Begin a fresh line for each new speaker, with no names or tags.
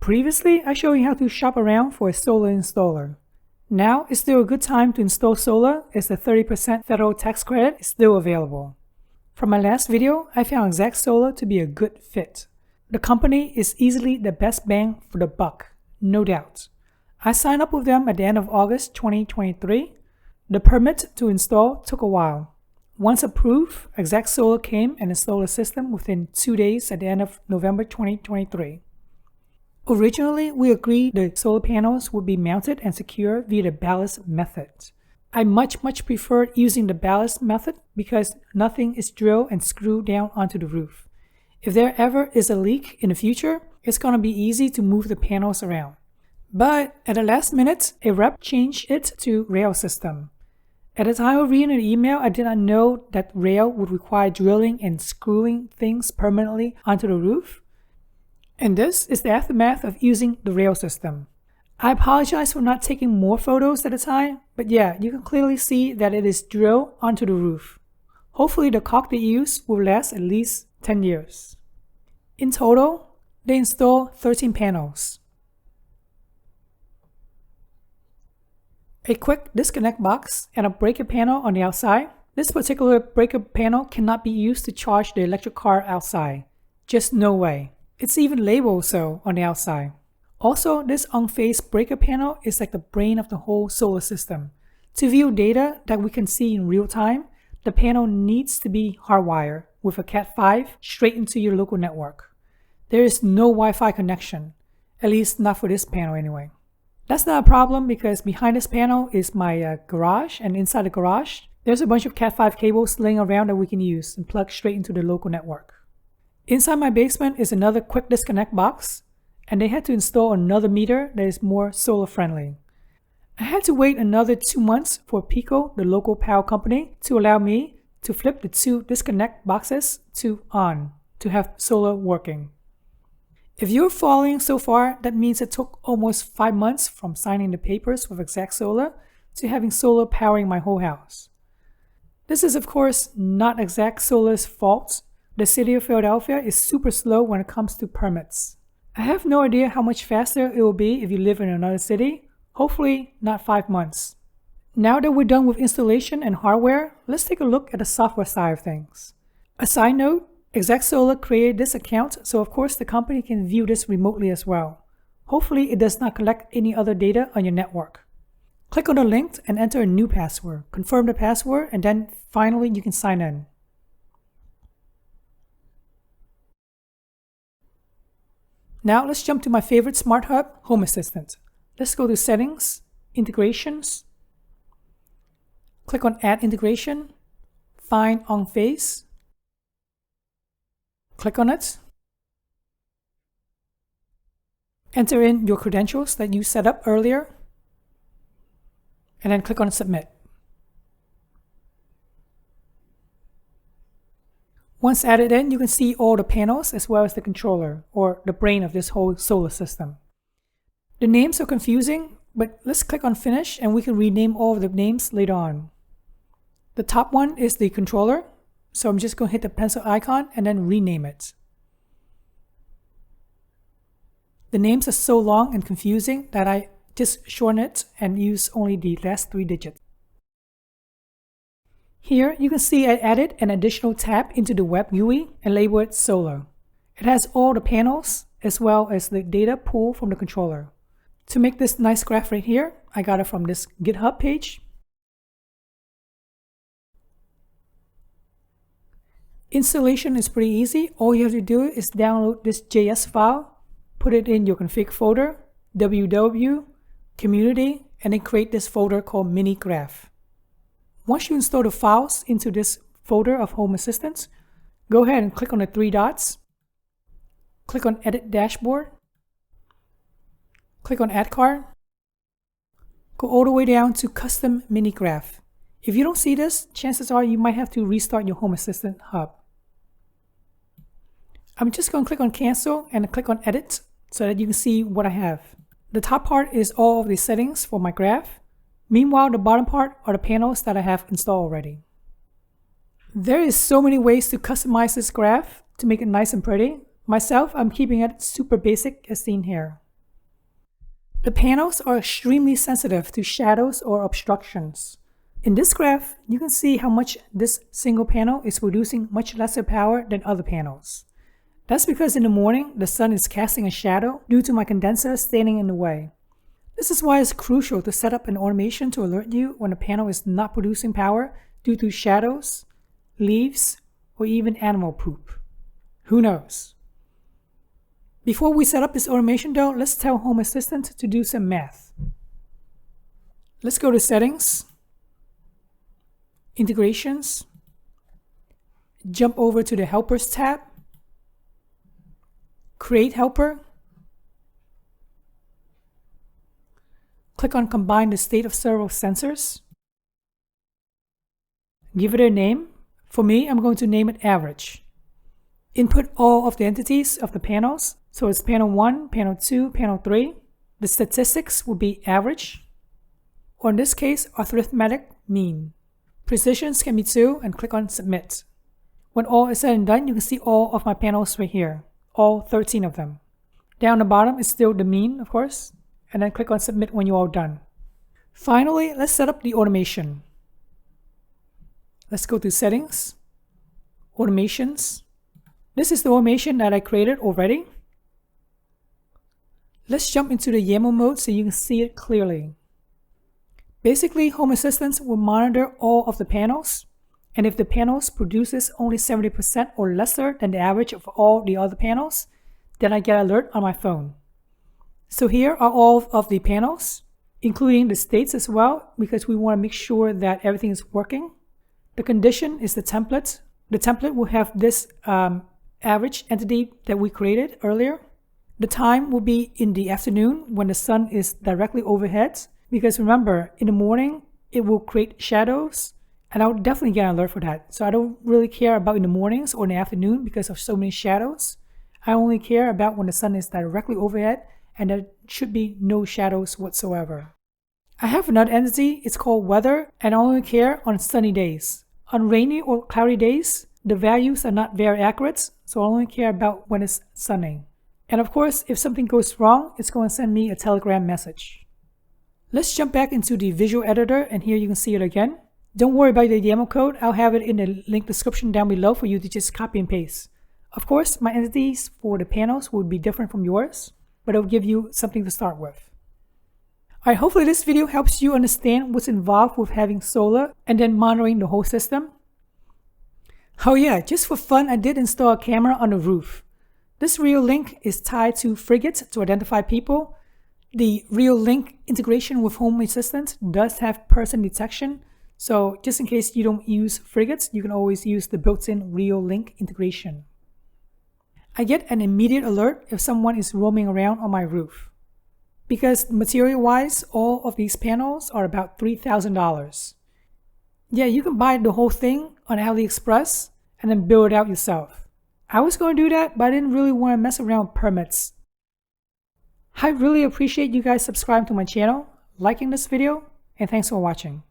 Previously, I showed you how to shop around for a solar installer. Now is still a good time to install solar as the 30% federal tax credit is still available. From my last video, I found Exact Solar to be a good fit. The company is easily the best bang for the buck, no doubt. I signed up with them at the end of August 2023. The permit to install took a while. Once approved, Exact Solar came and installed the system within 2 days at the end of November 2023. Originally, we agreed the solar panels would be mounted and secured via the ballast method. I much preferred using the ballast method because nothing is drilled and screwed down onto the roof. If there ever is a leak in the future, it's going to be easy to move the panels around. But at the last minute, a rep changed it to rail system. At the time of reading the email, I did not know that rail would require drilling and screwing things permanently onto the roof. And this is the aftermath of using the rail system. I apologize for not taking more photos at the time, but yeah, you can clearly see that it is drilled onto the roof. Hopefully the caulk they use will last at least 10 years. In total, they installed 13 panels. A quick disconnect box and a breaker panel on the outside. This particular breaker panel cannot be used to charge the electric car outside. Just no way. It's even labeled so on the outside. Also, this on-phase breaker panel is like the brain of the whole solar system. To view data that we can see in real time, the panel needs to be hardwired with a Cat5 straight into your local network. There is no Wi-Fi connection, at least not for this panel anyway. That's not a problem because behind this panel is my garage, and inside the garage, there's a bunch of Cat5 cables laying around that we can use and plug straight into the local network. Inside my basement is another quick disconnect box, and they had to install another meter that is more solar friendly. I had to wait another 2 months for PECO, the local power company, to allow me to flip the 2 disconnect boxes to on to have solar working. If you're following so far, that means it took almost 5 months from signing the papers with Exact Solar to having solar powering my whole house. This is of course not Exact Solar's fault. The city of Philadelphia is super slow when it comes to permits. I have no idea how much faster it will be if you live in another city, hopefully not 5 months. Now that we're done with installation and hardware, let's take a look at the software side of things. A side note, Exact Solar created this account, so of course the company can view this remotely as well. Hopefully it does not collect any other data on your network. Click on the link and enter a new password. Confirm the password and then finally you can sign in. Now let's jump to my favorite smart hub, Home Assistant. Let's go to Settings, Integrations. Click on Add Integration. Find On-Phase. Click on it. Enter in your credentials that you set up earlier. And then click on Submit. Once added in, you can see all the panels as well as the controller, or the brain of this whole solar system. The names are confusing, but let's click on Finish and we can rename all of the names later on. The top one is the controller, so I'm just going to hit the pencil icon and then rename it. The names are so long and confusing that I just shorten it and use only the last 3 digits. Here you can see I added an additional tab into the web GUI and label it Solar. It has all the panels as well as the data pull from the controller. To make this nice graph right here, I got it from this GitHub page. Installation is pretty easy. All you have to do is download this JS file, put it in your config folder, www, community, and then create this folder called mini graph. Once you install the files into this folder of Home Assistant, go ahead and click on the 3 dots. Click on Edit Dashboard. Click on Add Card. Go all the way down to Custom Mini Graph. If you don't see this, chances are you might have to restart your Home Assistant hub. I'm just going to click on Cancel and click on Edit so that you can see what I have. The top part is all of the settings for my graph. Meanwhile, the bottom part are the panels that I have installed already. There is so many ways to customize this graph to make it nice and pretty. Myself, I'm keeping it super basic as seen here. The panels are extremely sensitive to shadows or obstructions. In this graph, you can see how much this single panel is producing much lesser power than other panels. That's because in the morning, the sun is casting a shadow due to my condenser standing in the way. This is why it's crucial to set up an automation to alert you when a panel is not producing power due to shadows, leaves, or even animal poop. Who knows? Before we set up this automation though, let's tell Home Assistant to do some math. Let's go to Settings, Integrations, jump over to the Helpers tab, Create Helper, click on Combine the state of several sensors, give it a name. For me, I'm going to name it Average. Input all of the entities of the panels. So it's panel 1, panel 2, panel 3. The statistics will be average, or in this case, arithmetic mean. Precisions can be 2, and click on Submit. When all is said and done, you can see all of my panels right here, all 13 of them. Down the bottom is still the mean, of course, and then click on Submit when you're all done. Finally, let's set up the automation. Let's go to Settings, Automations. This is the automation that I created already. Let's jump into the YAML mode so you can see it clearly. Basically, Home Assistant will monitor all of the panels, and if the panels produces only 70% or lesser than the average of all the other panels, then I get an alert on my phone. So here are all of the panels, including the states as well, because we want to make sure that everything is working. The condition is the template. The template will have this average entity that we created earlier. The time will be in the afternoon when the sun is directly overhead, because remember, in the morning, it will create shadows, and I'll definitely get an alert for that. So I don't really care about in the mornings or in the afternoon because of so many shadows. I only care about when the sun is directly overhead, and there should be no shadows whatsoever. I have another entity, it's called Weather, and I only care on sunny days. On rainy or cloudy days, the values are not very accurate, so I only care about when it's sunny. And of course, if something goes wrong, it's going to send me a Telegram message. Let's jump back into the visual editor, and here you can see it again. Don't worry about the YAML code, I'll have it in the link description down below for you to just copy and paste. Of course, my entities for the panels would be different from yours, but it'll give you something to start with. Alright, hopefully this video helps you understand what's involved with having solar and then monitoring the whole system. Oh yeah, just for fun, I did install a camera on the roof. This Reolink is tied to Frigate to identify people. The Reolink integration with Home Assistant does have person detection, so just in case you don't use Frigates, you can always use the built-in Reolink integration. I get an immediate alert if someone is roaming around on my roof. Because material-wise, all of these panels are about $3,000. Yeah, you can buy the whole thing on AliExpress and then build it out yourself. I was going to do that, but I didn't really want to mess around with permits. I really appreciate you guys subscribing to my channel, liking this video, and thanks for watching.